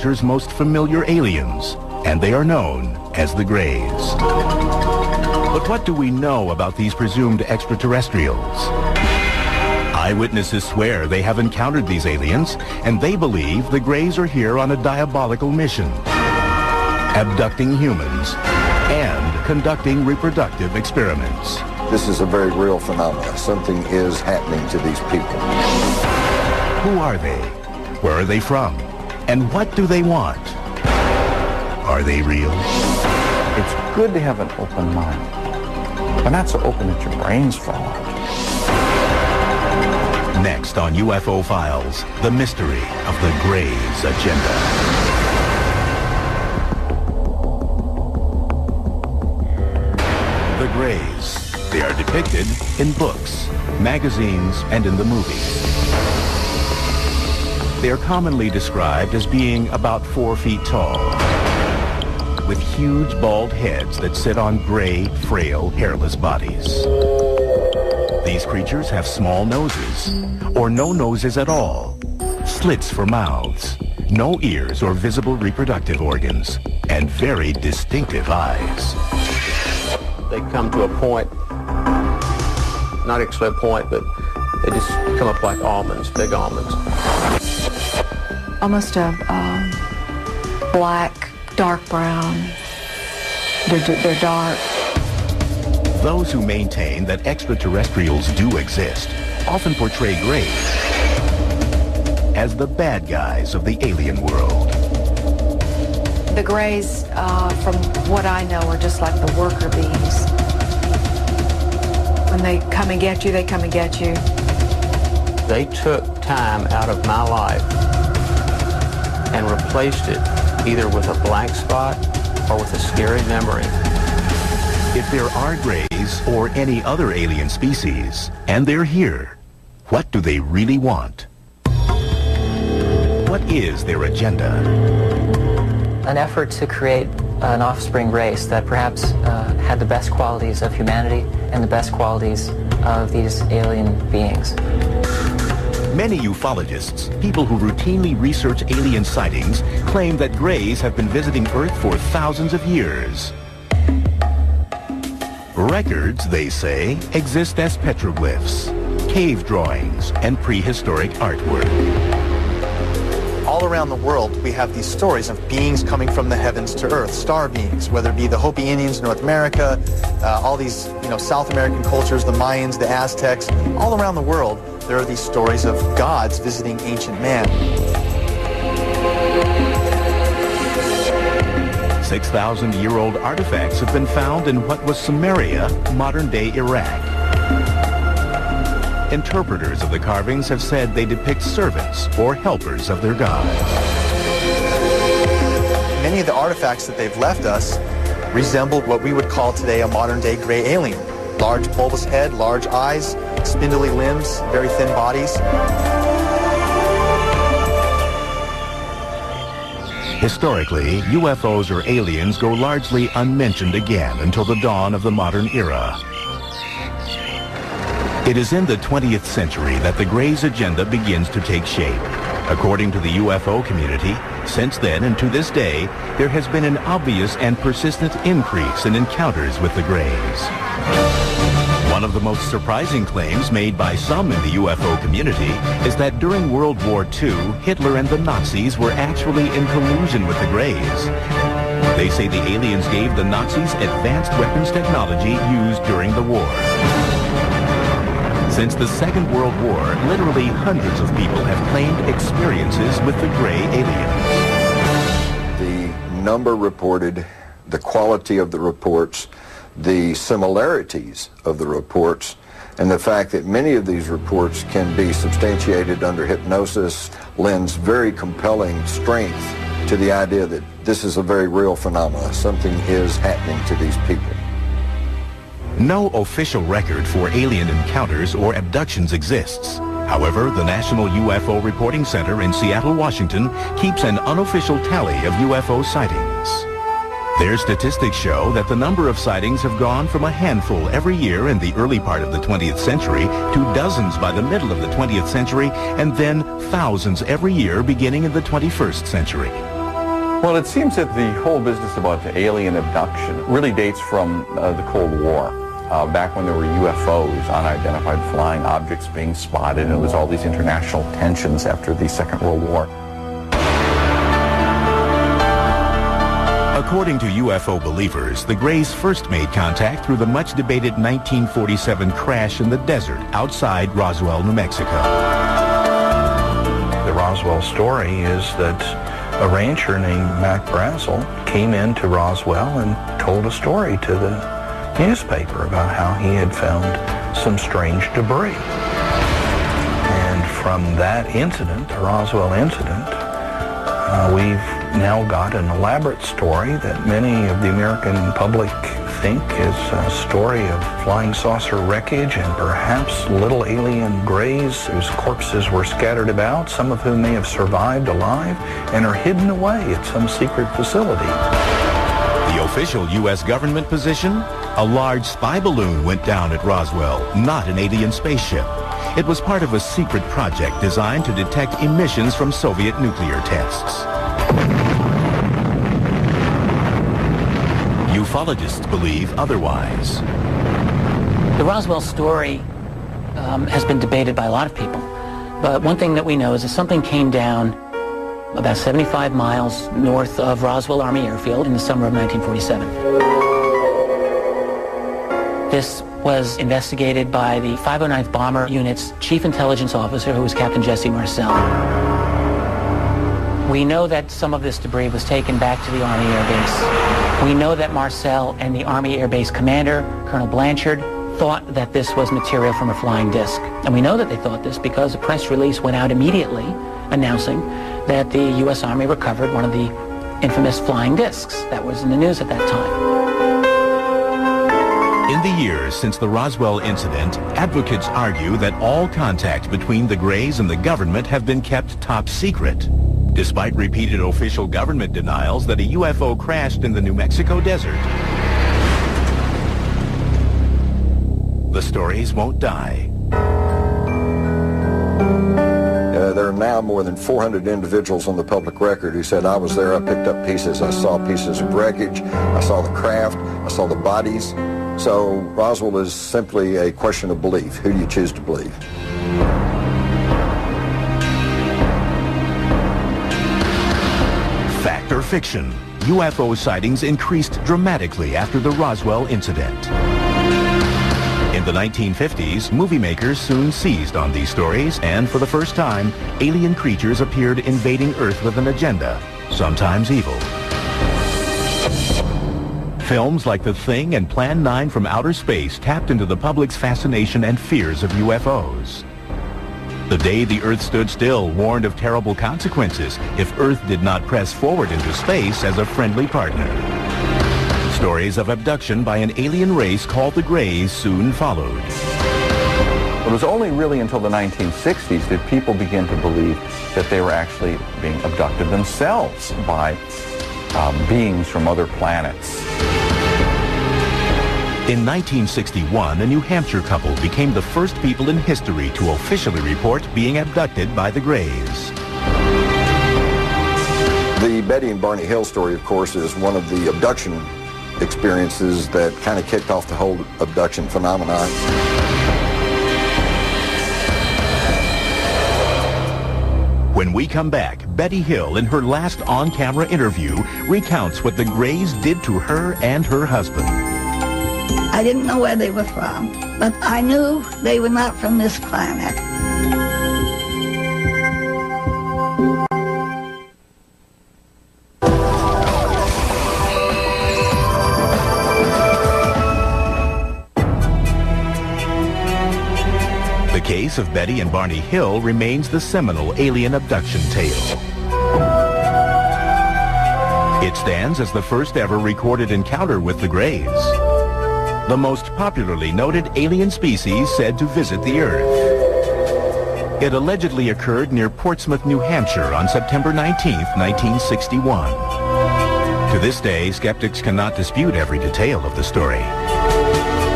culture's most familiar aliens, and they are known as the Greys. But what do we know about these presumed extraterrestrials? Eyewitnesses swear they have encountered these aliens, and they believe the Greys are here on a diabolical mission, abducting humans and conducting reproductive experiments. This is a very real phenomenon. Something is happening to these people. Who are they? Where are they from? And what do they want? Are they real? It's good to have an open mind, but not so open that your brains fall out. Next on UFO Files, the mystery of the Greys' agenda. The Greys. They are depicted in books, magazines, and in the movies. They are commonly described as being about 4 feet tall, with huge bald heads that sit on gray, frail, hairless bodies. These creatures have small noses, or no noses at all, slits for mouths, no ears or visible reproductive organs, and very distinctive eyes. They come to a point, not actually a point, but they just come up like almonds, big almonds. Almost a black, dark brown. They're dark. Those who maintain that extraterrestrials do exist often portray Greys as the bad guys of the alien world. The Greys, from what I know, are just like the worker bees. When they come and get you, they come and get you. They took time out of my life and replaced it either with a blank spot or with a scary memory. If there are Greys or any other alien species, and they're here, what do they really want? What is their agenda? An effort to create an offspring race that perhaps had the best qualities of humanity and the best qualities of these alien beings. Many ufologists, people who routinely research alien sightings, claim that Greys have been visiting Earth for thousands of years. Records, they say, exist as petroglyphs, cave drawings, and prehistoric artwork. All around the world, we have these stories of beings coming from the heavens to Earth, star beings, whether it be the Hopi Indians in North America, all these, South American cultures, the Mayans, the Aztecs. All around the world, there are these stories of gods visiting ancient man. 6,000-year-old artifacts have been found in what was Samaria, modern-day Iraq. Interpreters of the carvings have said they depict servants or helpers of their gods. Many of the artifacts that they've left us resemble what we would call today a modern-day gray alien. Large bulbous head, large eyes, spindly limbs, very thin bodies. Historically, UFOs or aliens go largely unmentioned again until the dawn of the modern era. It is in the 20th century that the Greys' agenda begins to take shape. According to the UFO community, since then and to this day, there has been an obvious and persistent increase in encounters with the Greys. One of the most surprising claims made by some in the UFO community is that during World War II, Hitler and the Nazis were actually in collusion with the Greys. They say the aliens gave the Nazis advanced weapons technology used during the war. Since the Second World War, literally hundreds of people have claimed experiences with the Grey aliens. The number reported, the quality of the reports, the similarities of the reports, and the fact that many of these reports can be substantiated under hypnosis lends very compelling strength to the idea that this is a very real phenomenon. Something is happening to these people. No official record for alien encounters or abductions exists. However, the National UFO Reporting Center in Seattle, Washington, keeps an unofficial tally of UFO sightings. Their statistics show that the number of sightings have gone from a handful every year in the early part of the 20th century to dozens by the middle of the 20th century, and then thousands every year beginning in the 21st century. Well, it seems that the whole business about the alien abduction really dates from the Cold War. Back when there were UFOs, unidentified flying objects being spotted, and there was all these international tensions after the Second World War. According to UFO believers, the Greys first made contact through the much-debated 1947 crash in the desert outside Roswell, New Mexico. The Roswell story is that a rancher named Mac Brazel came into Roswell and told a story to the newspaper about how he had found some strange debris. And from that incident, the Roswell incident, we've now got an elaborate story that many of the American public think is a story of flying saucer wreckage and perhaps little alien greys whose corpses were scattered about, some of whom may have survived alive and are hidden away at some secret facility. The official U.S. government position? A large spy balloon went down at Roswell, not an alien spaceship. It was part of a secret project designed to detect emissions from Soviet nuclear tests. Ufologists believe otherwise. The Roswell story has been debated by a lot of people. But one thing that we know is that something came down about 75 miles north of Roswell Army Airfield in the summer of 1947. This was investigated by the 509th Bomber Unit's Chief Intelligence Officer, who was Captain Jesse Marcel. We know that some of this debris was taken back to the Army Air Base. We know that Marcel and the Army Air Base commander, Colonel Blanchard, thought that this was material from a flying disc. And we know that they thought this because a press release went out immediately announcing that the U.S. Army recovered one of the infamous flying discs that was in the news at that time. In the years since the Roswell incident, advocates argue that all contact between the Greys and the government have been kept top secret, despite repeated official government denials that a UFO crashed in the New Mexico desert. The stories won't die. There are now more than 400 individuals on the public record who said, I was there, I picked up pieces, I saw pieces of wreckage, I saw the craft, I saw the bodies. So Roswell is simply a question of belief. Who do you choose to believe? Fact or fiction? UFO sightings increased dramatically after the Roswell incident. In the 1950s, movie makers soon seized on these stories, and for the first time, alien creatures appeared invading Earth with an agenda, sometimes evil. Films like The Thing and Plan 9 from Outer Space tapped into the public's fascination and fears of UFOs. The Day the Earth Stood Still warned of terrible consequences if Earth did not press forward into space as a friendly partner. Stories of abduction by an alien race called the Greys soon followed. It was only really until the 1960s that people began to believe that they were actually being abducted themselves by beings from other planets. In 1961, a New Hampshire couple became the first people in history to officially report being abducted by the Greys. The Betty and Barney Hill story, of course, is one of the abduction experiences that kind of kicked off the whole abduction phenomenon. When we come back, Betty Hill, in her last on-camera interview, recounts what the Greys did to her and her husband. I didn't know where they were from, but I knew they were not from this planet. The case of Betty and Barney Hill remains the seminal alien abduction tale. It stands as the first ever recorded encounter with the Greys, the most popularly noted alien species said to visit the Earth. It allegedly occurred near Portsmouth, New Hampshire on September 19, 1961. To this day, skeptics cannot dispute every detail of the story.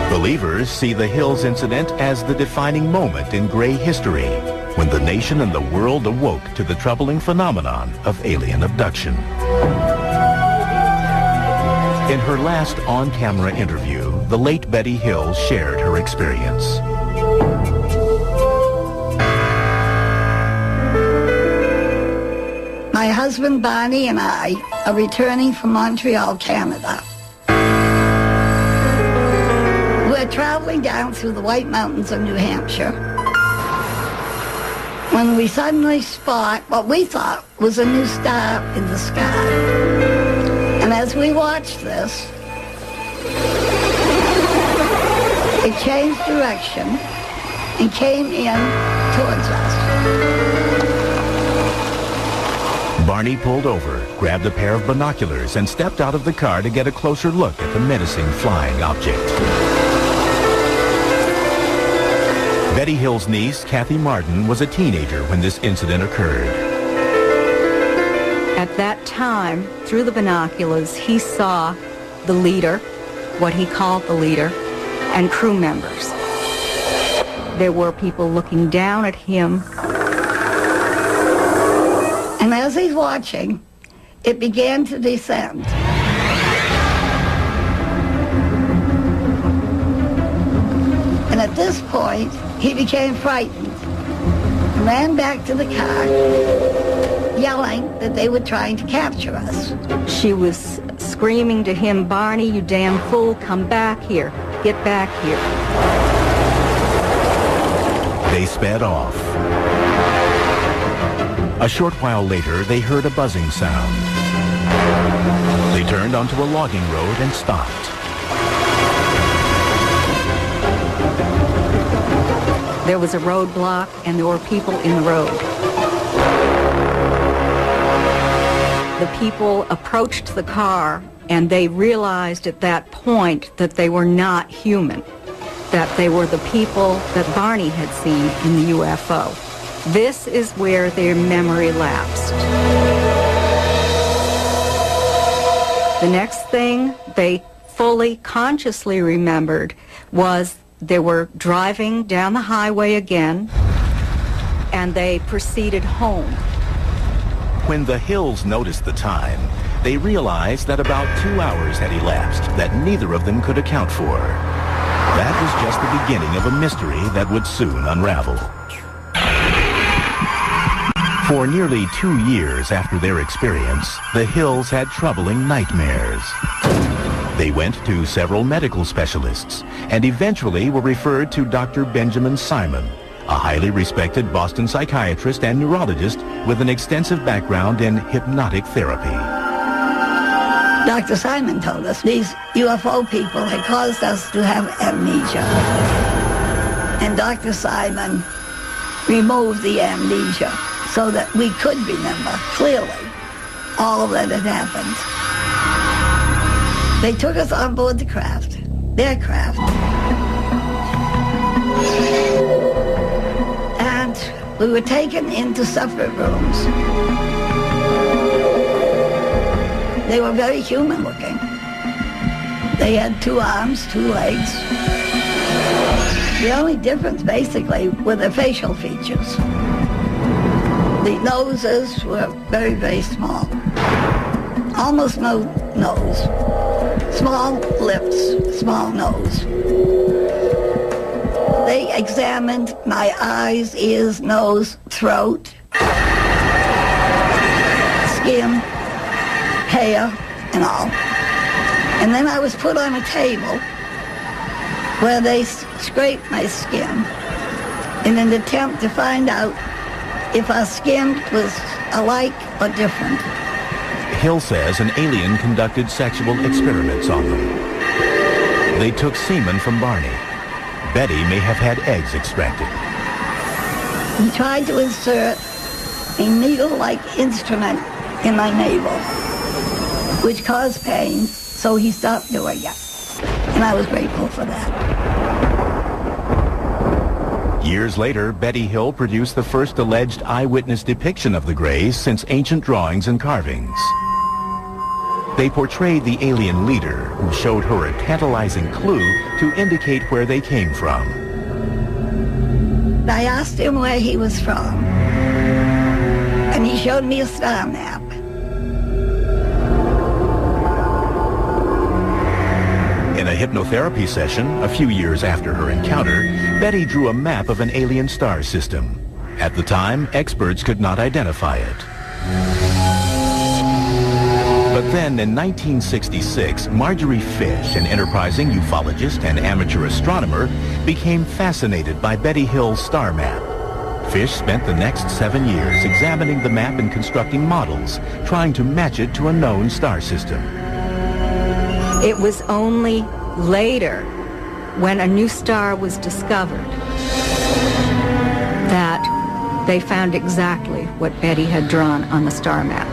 Believers see the Hills incident as the defining moment in Grey history, when the nation and the world awoke to the troubling phenomenon of alien abduction. In her last on-camera interview, the late Betty Hill shared her experience. My husband Barney and I are returning from Montreal, Canada. We're traveling down through the White Mountains of New Hampshire when we suddenly spot what we thought was a new star in the sky. And as we watched this, it changed direction and came in towards us. Barney pulled over, grabbed a pair of binoculars, and stepped out of the car to get a closer look at the menacing flying object. Betty Hill's niece, Kathy Martin, was a teenager when this incident occurred. At that time, through the binoculars, he saw the leader, what he called the leader, and crew members. There were people looking down at him. And as he's watching, it began to descend. And at this point, he became frightened, ran back to the car, yelling that they were trying to capture us. She was screaming to him, "Barney, you damn fool, come back here, get back here." They sped off. A short while later, they heard a buzzing sound. They turned onto a logging road and stopped. There was a roadblock, and there were people in the road. The people approached the car, and they realized at that point that they were not human, that they were the people that Barney had seen in the UFO. This is where their memory lapsed. The next thing they fully consciously remembered was they were driving down the highway again, and they proceeded home. When the Hills noticed the time, they realized that about 2 hours had elapsed that neither of them could account for. That was just the beginning of a mystery that would soon unravel. For nearly 2 years after their experience, the Hills had troubling nightmares. They went to several medical specialists and eventually were referred to Dr. Benjamin Simon, a highly respected Boston psychiatrist and neurologist with an extensive background in hypnotic therapy. Dr. Simon told us these UFO people had caused us to have amnesia. And Dr. Simon removed the amnesia so that we could remember clearly all that had happened. They took us on board the craft, their craft, and we were taken into separate rooms. They were very human looking. They had 2 arms, 2 legs. The only difference basically were their facial features. The noses were very, very small. Almost no nose. Small lips, small nose. They examined my eyes, ears, nose, throat, skin, hair, and all. And then I was put on a table where they scraped my skin in an attempt to find out if our skin was alike or different. Hill says an alien conducted sexual experiments on them. They took semen from Barney. Betty may have had eggs extracted. He tried to insert a needle-like instrument in my navel, which caused pain, so he stopped doing it. And I was grateful for that. Years later, Betty Hill produced the first alleged eyewitness depiction of the Greys since ancient drawings and carvings. They portrayed the alien leader, who showed her a tantalizing clue to indicate where they came from. I asked him where he was from, and he showed me a star map. hypnotherapy session, a few years after her encounter, Betty drew a map of an alien star system. At the time, experts could not identify it. But then in 1966, Marjorie Fish, an enterprising ufologist and amateur astronomer, became fascinated by Betty Hill's star map. Fish spent the next 7 years examining the map and constructing models, trying to match it to a known star system. It was only later, when a new star was discovered, that they found exactly what Betty had drawn on the star map.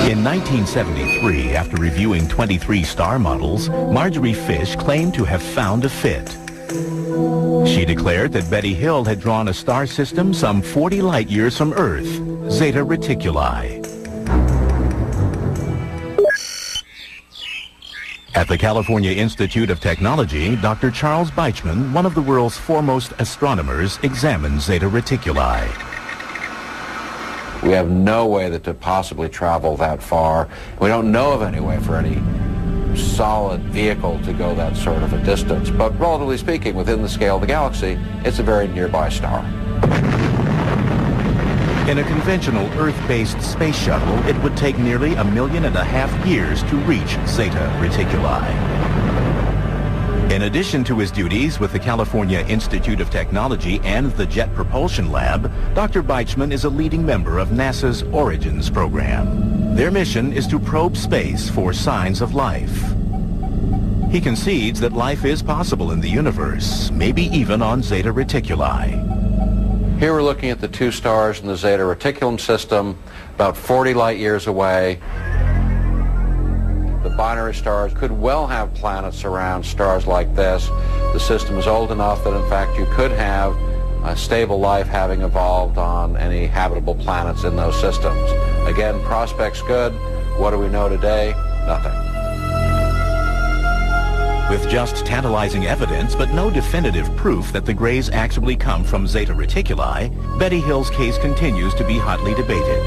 In 1973, after reviewing 23 star models, Marjorie Fish claimed to have found a fit. She declared that Betty Hill had drawn a star system some 40 light years from Earth, Zeta Reticuli. At the California Institute of Technology, Dr. Charles Beichman, one of the world's foremost astronomers, examined Zeta Reticuli. We have no way to possibly travel that far. We don't know of any way for any solid vehicle to go that sort of a distance. But relatively speaking, within the scale of the galaxy, it's a very nearby star. In a conventional Earth-based space shuttle, it would take nearly 1.5 million years to reach Zeta Reticuli. In addition to his duties with the California Institute of Technology and the Jet Propulsion Lab, Dr. Beichman is a leading member of NASA's Origins program. Their mission is to probe space for signs of life. He concedes that life is possible in the universe, maybe even on Zeta Reticuli. Here we're looking at the two stars in the Zeta Reticulum system, about 40 light years away. The binary stars could well have planets around stars like this. The system is old enough that, in fact, you could have a stable life having evolved on any habitable planets in those systems. Again, prospects good. What do we know today? Nothing. With just tantalizing evidence, but no definitive proof that the Greys actually come from Zeta Reticuli, Betty Hill's case continues to be hotly debated.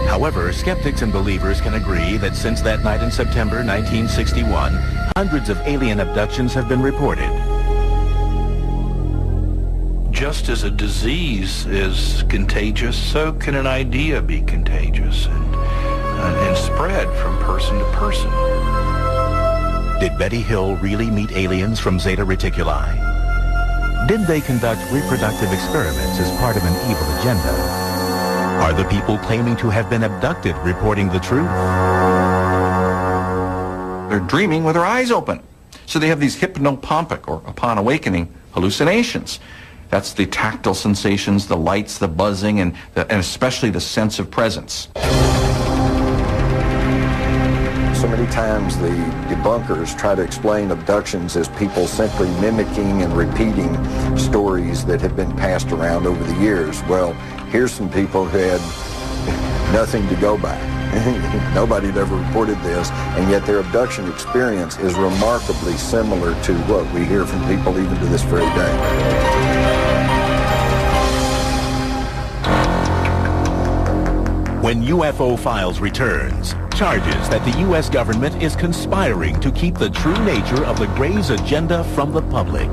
However, skeptics and believers can agree that since that night in September 1961, hundreds of alien abductions have been reported. Just as a disease is contagious, so can an idea be contagious and spread from person to person. Did Betty Hill really meet aliens from Zeta Reticuli? Did they conduct reproductive experiments as part of an evil agenda? Are the people claiming to have been abducted reporting the truth? They're dreaming with their eyes open. So they have these hypnopompic, or upon awakening, hallucinations. That's the tactile sensations, the lights, the buzzing, and especially the sense of presence. So many times the debunkers try to explain abductions as people simply mimicking and repeating stories that have been passed around over the years. Well, here's some people who had nothing to go by. Nobody had ever reported this, and yet their abduction experience is remarkably similar to what we hear from people even to this very day. When UFO Files returns, charges that the U.S. government is conspiring to keep the true nature of the Greys' agenda from the public.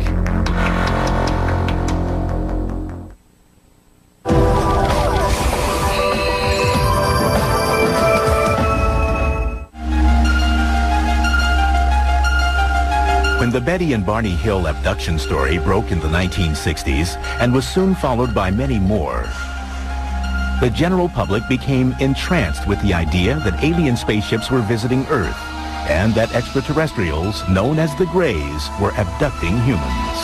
When the Betty and Barney Hill abduction story broke in the 1960s and was soon followed by many more, the general public became entranced with the idea that alien spaceships were visiting Earth and that extraterrestrials, known as the Greys, were abducting humans.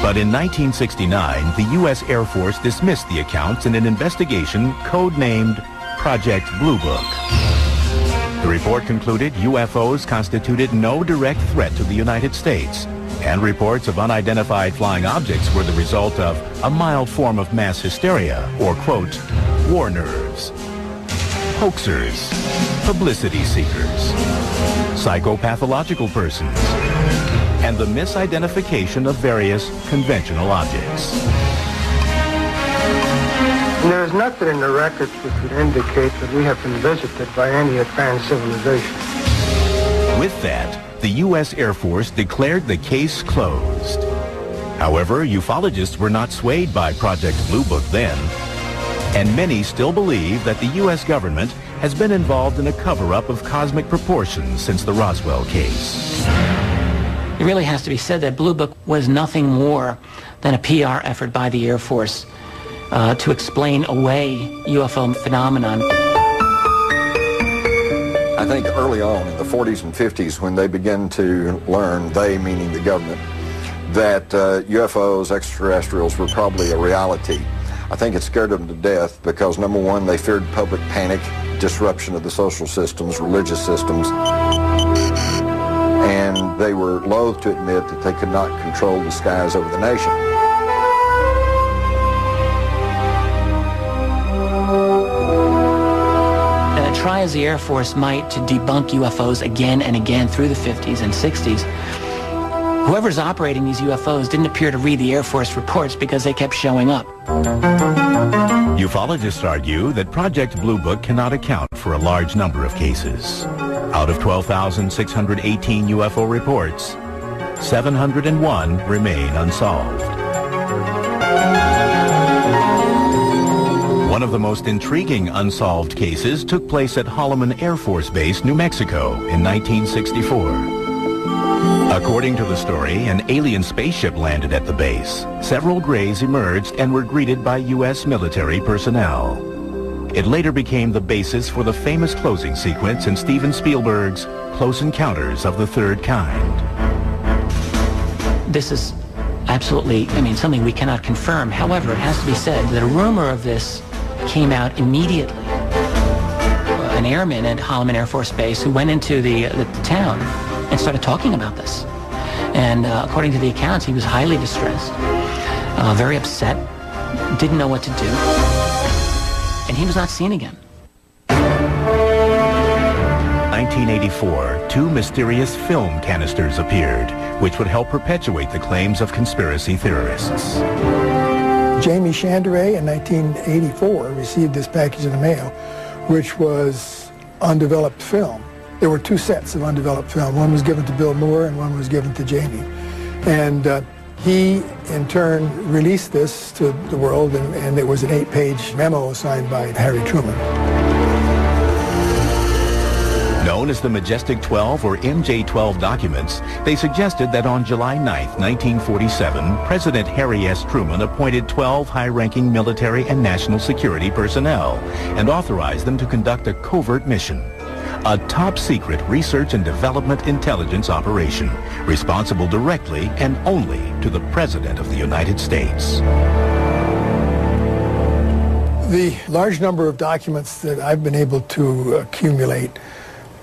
But in 1969, the U.S. Air Force dismissed the accounts in an investigation codenamed Project Blue Book. The report concluded UFOs constituted no direct threat to the United States, and reports of unidentified flying objects were the result of a mild form of mass hysteria, or, quote, war nerves, hoaxers, publicity seekers, psychopathological persons, and the misidentification of various conventional objects. There is nothing in the records which would indicate that we have been visited by any advanced civilization. With that, the U.S. Air Force declared the case closed. However, ufologists were not swayed by Project Blue Book then, and many still believe that the U.S. government has been involved in a cover-up of cosmic proportions since the Roswell case. It really has to be said that Blue Book was nothing more than a PR effort by the Air Force to explain away UFO phenomenon. I think early on in the 40s and 50s, when they began to learn, they meaning the government, that UFOs, extraterrestrials, were probably a reality, I think it scared them to death because, number one, they feared public panic, disruption of the social systems, religious systems, and they were loath to admit that they could not control the skies over the nation. Try as the Air Force might to debunk UFOs again and again through the 50s and 60s, whoever's operating these UFOs didn't appear to read the Air Force reports because they kept showing up. Ufologists argue that Project Blue Book cannot account for a large number of cases. Out of 12,618 UFO reports, 701 remain unsolved. One of the most intriguing unsolved cases took place at Holloman Air Force Base, New Mexico in 1964. According to the story, an alien spaceship landed at the base. Several Greys emerged and were greeted by U.S. military personnel. It later became the basis for the famous closing sequence in Steven Spielberg's Close Encounters of the Third Kind. This is absolutely, something we cannot confirm. However, it has to be said that a rumor of this came out immediately. An airman at Holloman Air Force Base who went into the town and started talking about this. And according to the accounts, he was highly distressed, very upset, didn't know what to do, and he was not seen again. 1984, two mysterious film canisters appeared, which would help perpetuate the claims of conspiracy theorists. Jamie Chandray in 1984 received this package in the mail, which was undeveloped film. There were two sets of undeveloped film. One was given to Bill Moore and one was given to Jamie. And he, in turn, released this to the world, and it was an 8-page memo signed by Harry Truman. Known as the Majestic 12 or MJ-12 documents, they suggested that on July 9, 1947, President Harry S. Truman appointed 12 high-ranking military and national security personnel and authorized them to conduct a covert mission, a top-secret research and development intelligence operation responsible directly and only to the President of the United States. The large number of documents that I've been able to accumulate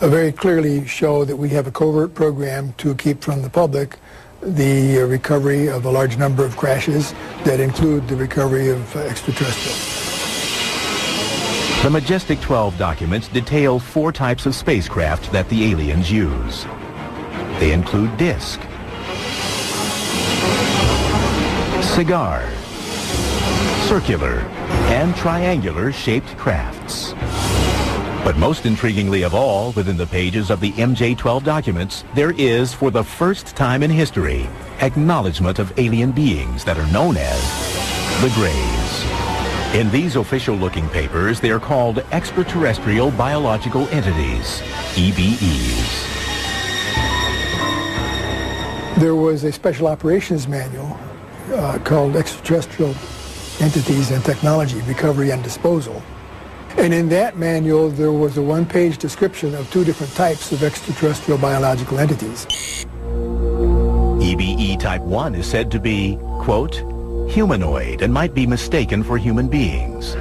very clearly show that we have a covert program to keep from the public the recovery of a large number of crashes that include the recovery of extraterrestrials. The Majestic 12 documents detail 4 types of spacecraft that the aliens use. They include disc, cigar, circular, and triangular shaped crafts. But most intriguingly of all, within the pages of the MJ-12 documents, there is, for the first time in history, acknowledgement of alien beings that are known as the Greys. In these official-looking papers, they are called Extraterrestrial Biological Entities, EBEs. There was a special operations manual called Extraterrestrial Entities and Technology, Recovery and Disposal. And in that manual, there was a 1-page description of 2 different types of extraterrestrial biological entities. EBE Type 1 is said to be, quote, humanoid and might be mistaken for human beings.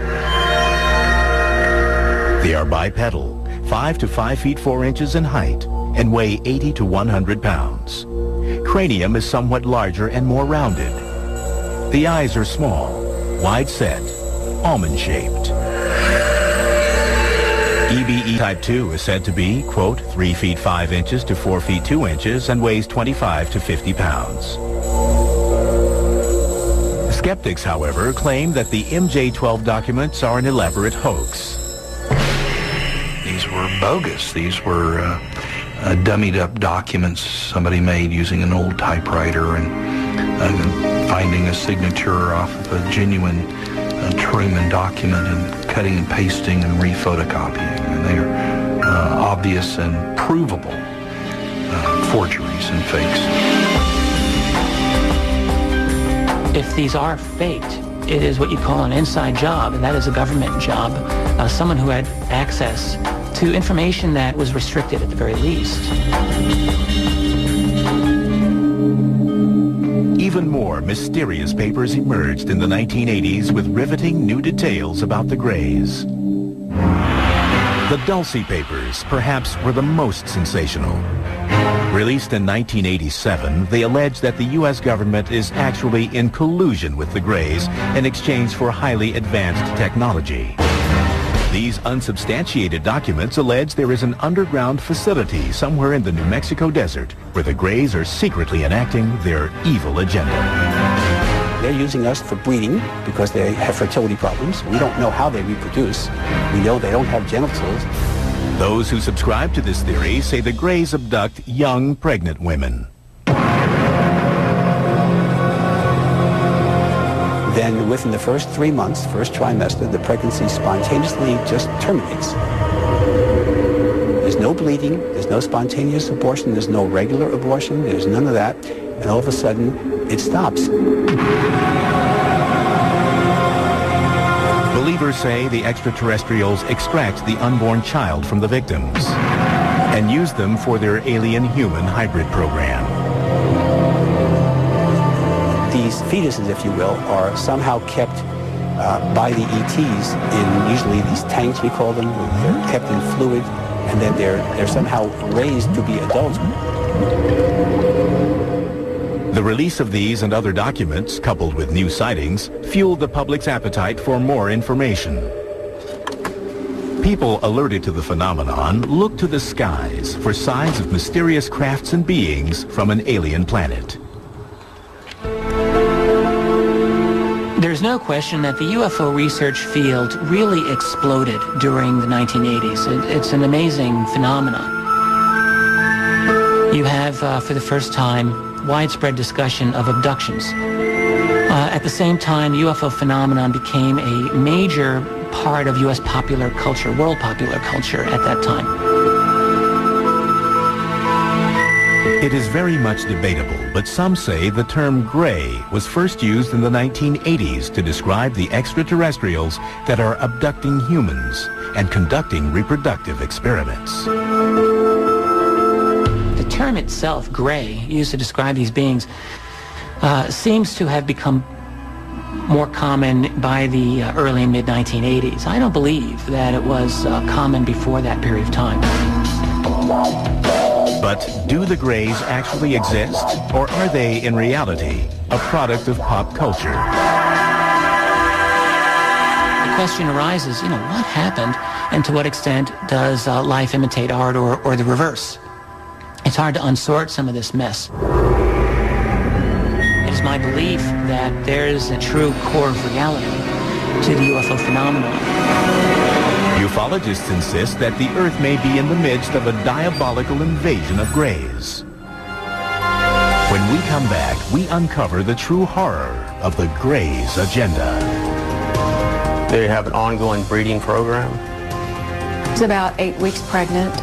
They are bipedal, 5 to 5 feet 4 inches in height, and weigh 80 to 100 pounds. Cranium is somewhat larger and more rounded. The eyes are small, wide-set, almond-shaped. EBE Type 2 is said to be, quote, 3 feet 5 inches to 4 feet 2 inches and weighs 25 to 50 pounds. Skeptics, however, claim that the MJ-12 documents are an elaborate hoax. These were bogus. These were dummied up documents somebody made using an old typewriter and finding a signature off of a genuine Truman document and cutting and pasting and re-photocopying. And they are obvious and provable forgeries and fakes. If these are faked, it is what you call an inside job, and that is a government job. Someone who had access to information that was restricted at the very least. Even more mysterious papers emerged in the 1980s with riveting new details about the Greys. The Dulce papers, perhaps, were the most sensational. Released in 1987, they allege that the U.S. government is actually in collusion with the Greys in exchange for highly advanced technology. These unsubstantiated documents allege there is an underground facility somewhere in the New Mexico desert where the Greys are secretly enacting their evil agenda. They're using us for breeding because they have fertility problems. We don't know how they reproduce. We know they don't have genitals. Those who subscribe to this theory say the Greys abduct young, pregnant women. Then within the first 3 months, first trimester, the pregnancy spontaneously just terminates. There's no bleeding, there's no spontaneous abortion, there's no regular abortion, there's none of that, and all of a sudden, it stops. Believers say the extraterrestrials extract the unborn child from the victims and use them for their alien-human hybrid program. These fetuses, if you will, are somehow kept by the ETs in usually these tanks, we call them. They're kept in fluid, and then they're somehow raised to be adults. The release of these and other documents, coupled with new sightings, fueled the public's appetite for more information. People alerted to the phenomenon looked to the skies for signs of mysterious crafts and beings from an alien planet. There's no question that the UFO research field really exploded during the 1980s. It's an amazing phenomenon. You have, for the first time, widespread discussion of abductions. At the same time, UFO phenomenon became a major part of U.S. popular culture, world popular culture at that time. It is very much debatable, but some say the term gray was first used in the 1980s to describe the extraterrestrials that are abducting humans and conducting reproductive experiments. The term itself, gray, used to describe these beings, seems to have become more common by the early and mid-1980s. I don't believe that it was common before that period of time. But do the Greys actually exist, or are they, in reality, a product of pop culture? The question arises, what happened, and to what extent does life imitate art or the reverse? It's hard to unsort some of this mess. It is my belief that there is a true core of reality to the UFO phenomenon. Ufologists insist that the Earth may be in the midst of a diabolical invasion of Greys. When we come back, we uncover the true horror of the Greys' agenda. They have an ongoing breeding program. I was about 8 weeks pregnant.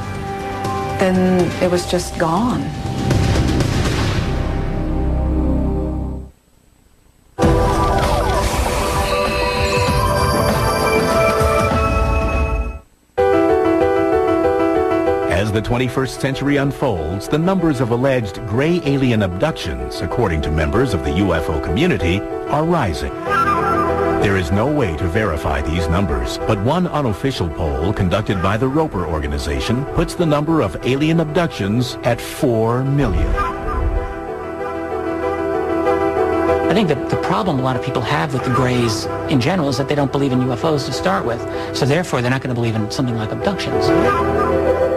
Then it was just gone. As the 21st century unfolds, the numbers of alleged gray alien abductions, according to members of the UFO community, are rising. There is no way to verify these numbers, but one unofficial poll conducted by the Roper organization puts the number of alien abductions at 4 million. I think that the problem a lot of people have with the Greys in general is that they don't believe in UFOs to start with, so therefore they're not going to believe in something like abductions.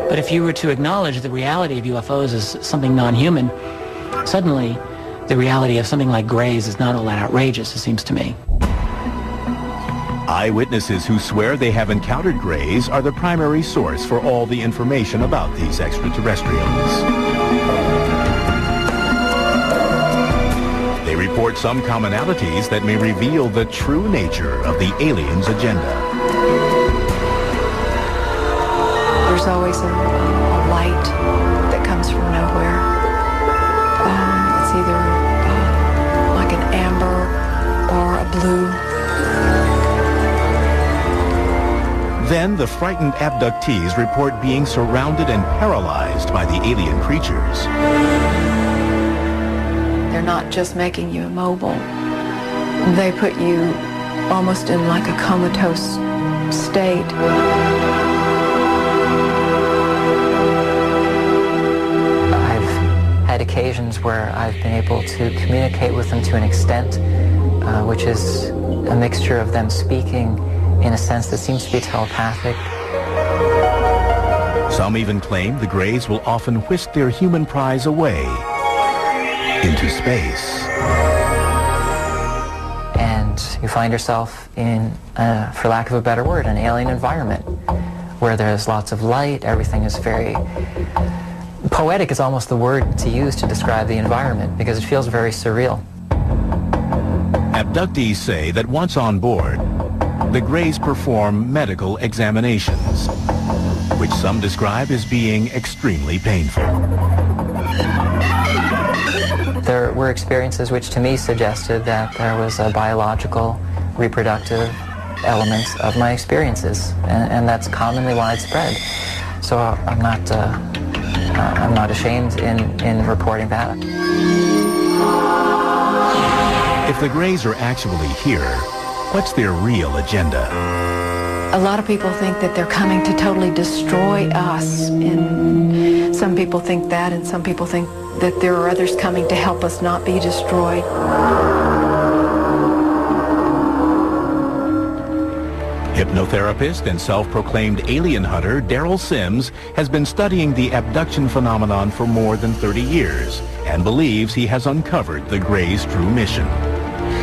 But if you were to acknowledge the reality of UFOs as something non-human, suddenly the reality of something like Greys is not all that outrageous, it seems to me. Eyewitnesses who swear they have encountered Greys are the primary source for all the information about these extraterrestrials. They report some commonalities that may reveal the true nature of the aliens' agenda. There's always a light that comes from nowhere. It's either like an amber or a blue. Then the frightened abductees report being surrounded and paralyzed by the alien creatures. They're not just making you immobile. They put you almost in like a comatose state. I've had occasions where I've been able to communicate with them to an extent which is a mixture of them speaking in a sense that seems to be telepathic. Some even claim the Greys will often whisk their human prize away into space. And you find yourself in, for lack of a better word, an alien environment where there's lots of light, everything is very... Poetic is almost the word to use to describe the environment because it feels very surreal. Abductees say that once on board, the Greys perform medical examinations, which some describe as being extremely painful. There were experiences which to me suggested that there was a biological, reproductive element of my experiences, and that's commonly widespread. So I'm not ashamed in reporting that. If the Greys are actually here, what's their real agenda? A lot of people think that they're coming to totally destroy us, and some people think that, and some people think that there are others coming to help us not be destroyed. Hypnotherapist and self-proclaimed alien hunter Daryl Sims has been studying the abduction phenomenon for more than 30 years and believes he has uncovered the Greys' true mission.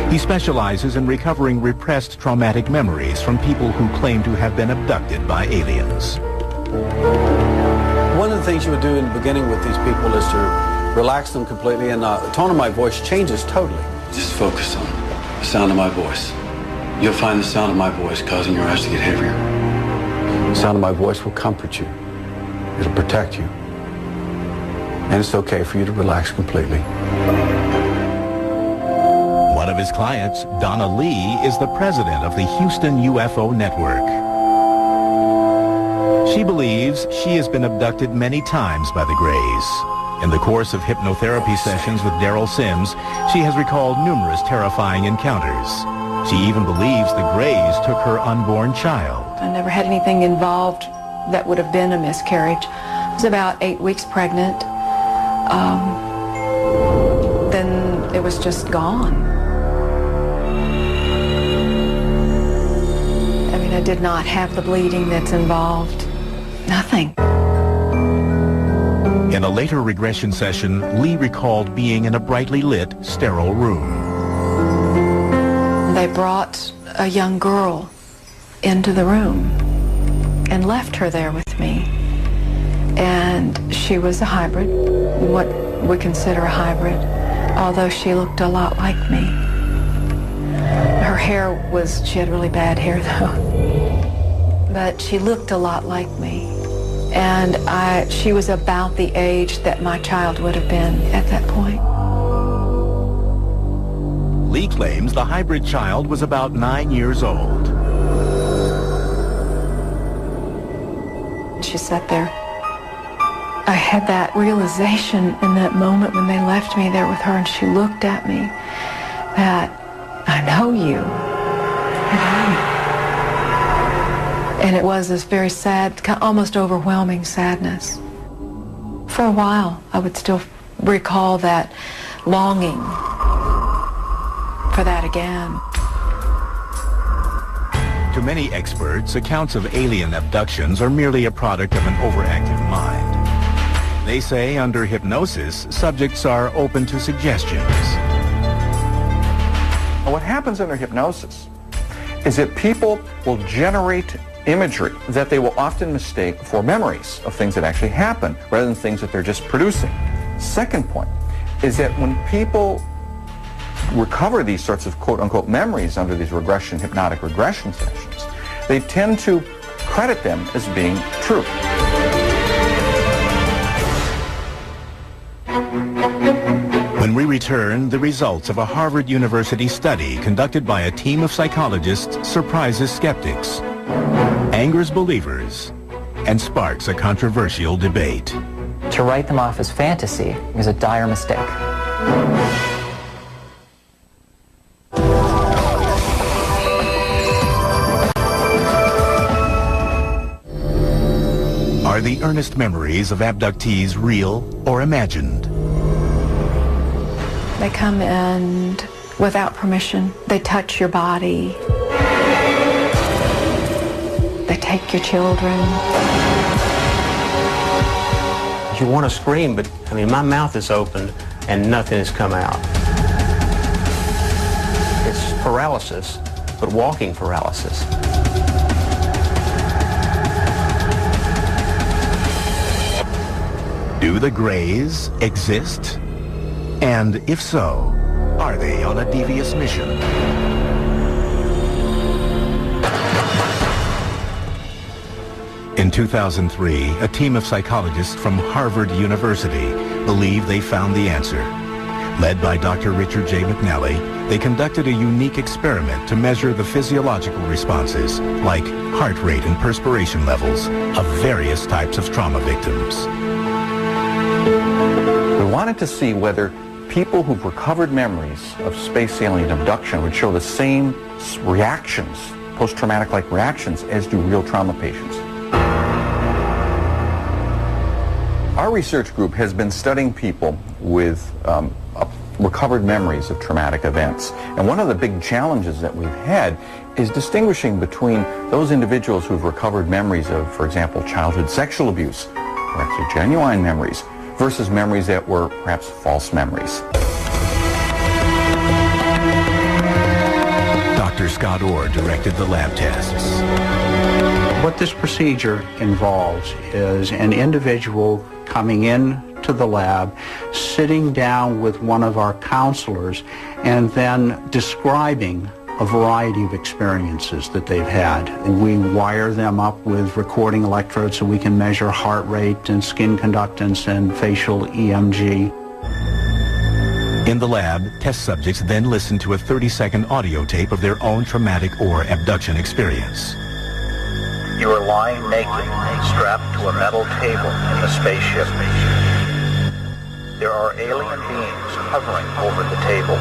He specializes in recovering repressed traumatic memories from people who claim to have been abducted by aliens. One of the things you would do in the beginning with these people is to relax them completely, and the tone of my voice changes totally. Just focus on the sound of my voice. You'll find the sound of my voice causing your eyes to get heavier. The sound of my voice will comfort you. It'll protect you. And it's okay for you to relax completely. One of his clients, Donna Lee, is the president of the Houston UFO Network. She believes she has been abducted many times by the Greys. In the course of hypnotherapy sessions with Daryl Sims, she has recalled numerous terrifying encounters. She even believes the Greys took her unborn child. I never had anything involved that would have been a miscarriage. I was about 8 weeks pregnant. Then it was just gone. I mean, I did not have the bleeding that's involved. Nothing. In a later regression session, Lee recalled being in a brightly lit, sterile room. They brought a young girl into the room and left her there with me. And she was a hybrid, what we consider a hybrid, although she looked a lot like me. Her hair was, she had really bad hair though, but she looked a lot like me. And she was about the age that my child would have been at that point. Lee claims the hybrid child was about 9 years old. She sat there. I had that realization in that moment when they left me there with her, and she looked at me that I know you. And it was this very sad, almost overwhelming sadness. For a while, I would still recall that longing for that again. To many experts, accounts of alien abductions are merely a product of an overactive mind. They say under hypnosis, subjects are open to suggestions. What happens under hypnosis is that people will generate imagery that they will often mistake for memories of things that actually happen rather than things that they're just producing. Second point is that when people recover these sorts of quote-unquote memories under these hypnotic regression sessions, they tend to credit them as being true. When we return, the results of a Harvard University study conducted by a team of psychologists surprises skeptics, angers believers, and sparks a controversial debate. To write them off as fantasy is a dire mistake. Are the earnest memories of abductees real or imagined? They come in without permission. They touch your body. They take your children. You want to scream, but I mean, my mouth is open and nothing has come out. It's paralysis, but walking paralysis. Do the Greys exist? And if so, are they on a devious mission? In 2003, a team of psychologists from Harvard University believed they found the answer. Led by Dr. Richard J. McNally, they conducted a unique experiment to measure the physiological responses, like heart rate and perspiration levels, of various types of trauma victims. We wanted to see whether people who've recovered memories of space alien abduction would show the same reactions, post-traumatic-like reactions, as do real trauma patients. Our research group has been studying people with recovered memories of traumatic events. And one of the big challenges that we've had is distinguishing between those individuals who've recovered memories of, for example, childhood sexual abuse, or actually genuine memories, versus memories that were perhaps false memories. Dr. Scott Orr directed the lab tests. What this procedure involves is an individual coming in to the lab, sitting down with one of our counselors, and then describing a variety of experiences that they've had. We wire them up with recording electrodes so we can measure heart rate and skin conductance and facial EMG. In the lab, test subjects then listen to a 30-second audio tape of their own traumatic or abduction experience. You are lying naked, strapped to a metal table in the spaceship. There are alien beings hovering over the table.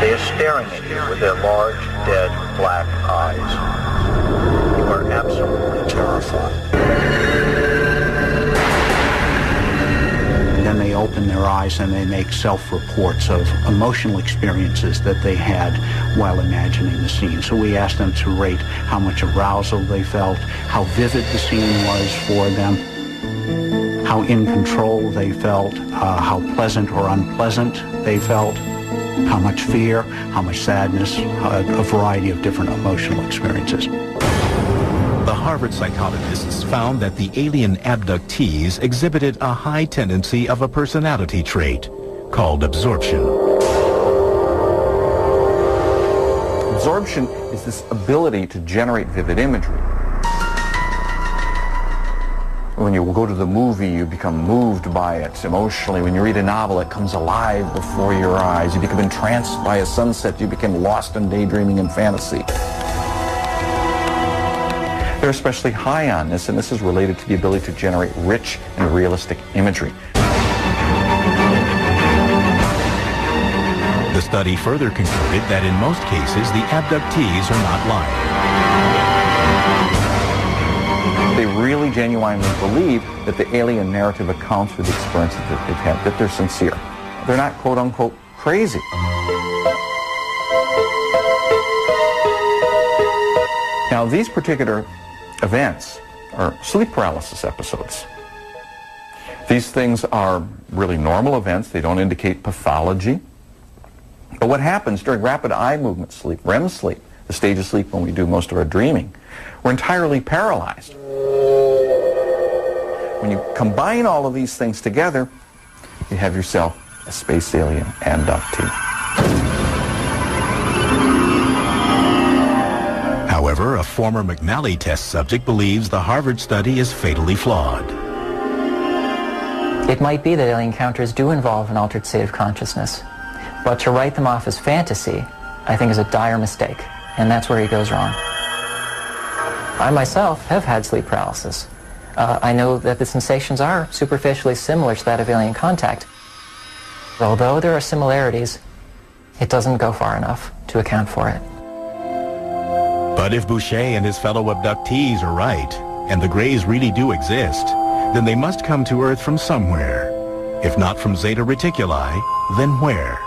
They are staring at you with their large, dead, black eyes. You are absolutely terrified. Then they open their eyes and they make self-reports of emotional experiences that they had while imagining the scene. So we asked them to rate how much arousal they felt, how vivid the scene was for them, how in control they felt, how pleasant or unpleasant they felt, how much fear, how much sadness, a variety of different emotional experiences. The Harvard psychologists found that the alien abductees exhibited a high tendency of a personality trait called absorption. Absorption is this ability to generate vivid imagery. When you go to the movie, you become moved by it emotionally. When you read a novel, it comes alive before your eyes. You become entranced by a sunset. You become lost in daydreaming and fantasy. They're especially high on this, and this is related to the ability to generate rich and realistic imagery. The study further concluded that in most cases, the abductees are not lying. They really genuinely believe that the alien narrative accounts for the experiences that they've had, that they're sincere. They're not quote-unquote crazy. Now, these particular events are sleep paralysis episodes. These things are really normal events. They don't indicate pathology. But what happens during rapid eye movement sleep, REM sleep, the stage of sleep when we do most of our dreaming, we're entirely paralyzed. When you combine all of these things together, you have yourself a space alien abductee. However, a former McNally test subject believes the Harvard study is fatally flawed. It might be that alien encounters do involve an altered state of consciousness, but to write them off as fantasy, I think, is a dire mistake, and that's where he goes wrong. I myself have had sleep paralysis. I know that the sensations are superficially similar to that of alien contact. Although there are similarities, it doesn't go far enough to account for it. But if Boucher and his fellow abductees are right, and the Greys really do exist, then they must come to Earth from somewhere. If not from Zeta Reticuli, then where?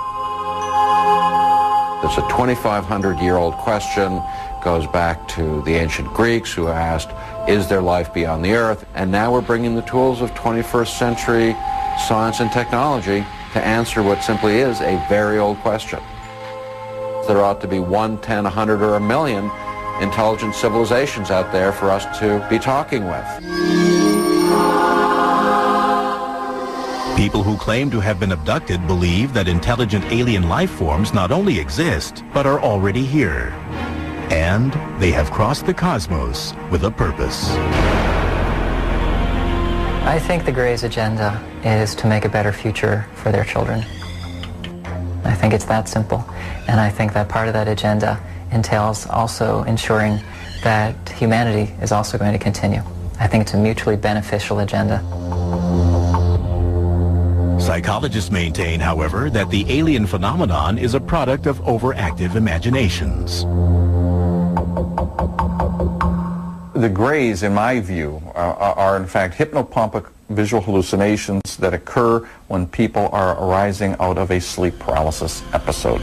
It's a 2,500-year-old question, goes back to the ancient Greeks who asked, is there life beyond the Earth? And now we're bringing the tools of 21st century science and technology to answer what simply is a very old question. There ought to be 1, 10, 100, or 1 million intelligent civilizations out there for us to be talking with. People who claim to have been abducted believe that intelligent alien life forms not only exist, but are already here. And they have crossed the cosmos with a purpose. I think the Greys' agenda is to make a better future for their children. I think it's that simple. And I think that part of that agenda entails also ensuring that humanity is also going to continue. I think it's a mutually beneficial agenda. Psychologists maintain, however, that the alien phenomenon is a product of overactive imaginations. The Greys, in my view, are in fact hypnopompic visual hallucinations that occur when people are arising out of a sleep paralysis episode.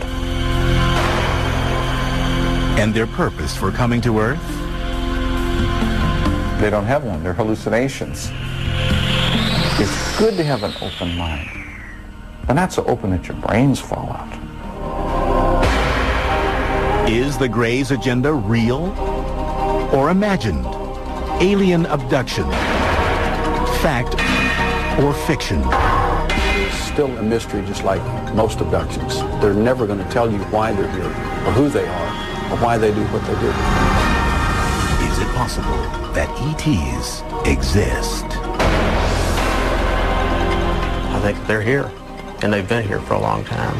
And their purpose for coming to Earth? They don't have one. They're hallucinations. It's good to have an open mind, but not so open that your brains fall out. Is the Greys' agenda real or imagined? Alien abduction, fact or fiction? It's still a mystery, just like most abductions. They're never going to tell you why they're here, or who they are, or why they do what they do. Is it possible that ETs exist? I think they're here, and they've been here for a long time.